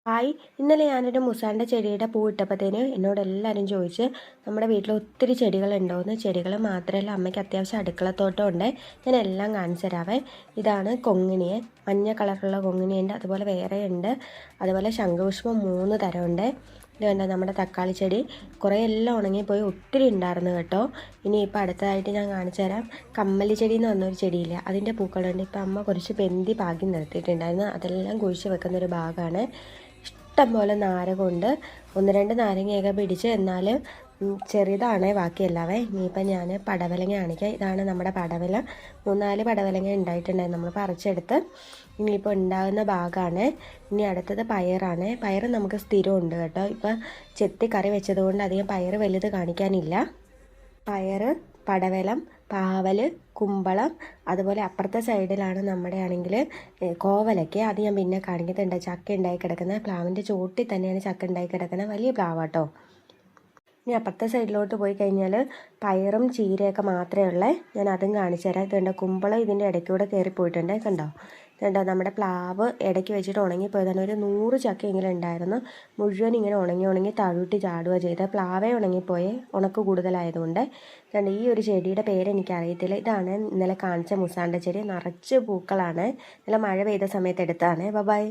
Hi, ഇന്നലെ ഞാനൊരു മുസാണ്ട ചെടിയുടെ പൂ ഇട്ടപ്പോഴത്തേന് എന്നോട് എല്ലാവരും ചോദിച്ച് നമ്മുടെ വീട്ടിൽ ഒത്തിരി ചെടികളുണ്ടോയെന്ന്. ചെടികൾ മാത്രമല്ല, അമ്മയ്ക്ക് അത്യാവശ്യം അടുക്കളത്തോട്ടം ഉണ്ട്. ഞാൻ എല്ലാം കാണിച്ചു തരാവേ. ഇതാണ് കൊങ്ങിണിയെ, മഞ്ഞ കളറുള്ള കൊങ്ങിണിയുണ്ട്, അതുപോലെ വേറെ ഉണ്ട്. അതുപോലെ ശംഖുപുഷ്പം 3 തരമുണ്ട്. ഇത് കണ്ടോ, നമ്മുടെ തക്കാളി ചെടി കുറേ എല്ലാം ഉണങ്ങിപ്പോയി, ഒത്തിരി ഉണ്ടായിരുന്നു കേട്ടോ. ഇനിയിപ്പോൾ അടുത്തതായിട്ട് ഞാൻ കാണിച്ചു തരാം. കമ്മലി ചെടി എന്ന് പറഞ്ഞൊരു ചെടിയില്ല, അതിൻ്റെ പൂക്കളുണ്ട്. ഇപ്പം അമ്മ കുറച്ച് പെന്തി പാകി നിർത്തിയിട്ടുണ്ടായിരുന്നു, അതെല്ലാം കുഴിച്ച് വെക്കുന്നൊരു ഭാഗമാണ്. ഇഷ്ടം പോലെ നാരകമുണ്ട്, 1-2 നാരങ്ങയൊക്കെ പിടിച്ച്. എന്നാൽ ചെറുതാണേ ബാക്കിയല്ലാവേ. ഇനിയിപ്പം ഞാൻ പടവലങ്ങ കാണിക്കാം. ഇതാണ് നമ്മുടെ പടവല. 3-4 പടവലങ്ങ ഉണ്ടായിട്ടുണ്ടായിരുന്നു, നമ്മൾ പറിച്ചെടുത്ത്. ഇനിയിപ്പോൾ ഉണ്ടാകുന്ന ഭാഗമാണ്. ഇനി അടുത്തത് പയറാണ്. പയർ നമുക്ക് സ്ഥിരമുണ്ട് കേട്ടോ. ഇപ്പം ചെത്തി കറി വെച്ചതുകൊണ്ട് അധികം പയർ വലുത് കാണിക്കാനില്ല. പയർ, പടവലം, പാവൽ, കുമ്പളം, അതുപോലെ അപ്പുറത്തെ സൈഡിലാണ് നമ്മുടെ ആണെങ്കിൽ കോവലൊക്കെ. അത് ഞാൻ പിന്നെ കാണിക്കുന്നുണ്ട്. ചക്ക ഉണ്ടായി കിടക്കുന്നത് പ്ലാവിൻ്റെ ചോട്ടിൽ തന്നെയാണ് ചക്ക ഉണ്ടായി കിടക്കുന്നത്, വലിയ പ്ലാവാട്ടോ. ഇനി അപ്പുറത്തെ സൈഡിലോട്ട് പോയി കഴിഞ്ഞാൽ പയറും ചീരയൊക്കെ മാത്രമേ ഉള്ളേ. ഞാൻ അതും കാണിച്ചു തരാം. ഇതുണ്ട്, കുമ്പളം ഇതിൻ്റെ ഇടയ്ക്കൂടെ കയറിപ്പോയിട്ടുണ്ട്, കണ്ടോ. ഇതുണ്ടോ, നമ്മുടെ പ്ലാവ് ഇടയ്ക്ക് വെച്ചിട്ട് ഉണങ്ങിപ്പോയതാണ്. ഒരു 100 ചക്കയെങ്കിലും ഉണ്ടായിരുന്നു. മുഴുവൻ ഇങ്ങനെ ഉണങ്ങി താഴോട്ട് ചാടുക ചെയ്ത്. പ്ലാവേ ഉണങ്ങിപ്പോയേ, ഉണക്ക് കൂടുതലായതുകൊണ്ട്. കണ്ട്, ഈ ഒരു ചെടിയുടെ പേര് എനിക്കറിയത്തില്ല. ഇതാണ് ഇന്നലെ കാണിച്ച മുസാണ്ട ചെടി. നിറച്ച് പൂക്കളാണ്. ഇന്നലെ മഴ പെയ്ത സമയത്ത് എടുത്തതാണ്. ബൈ.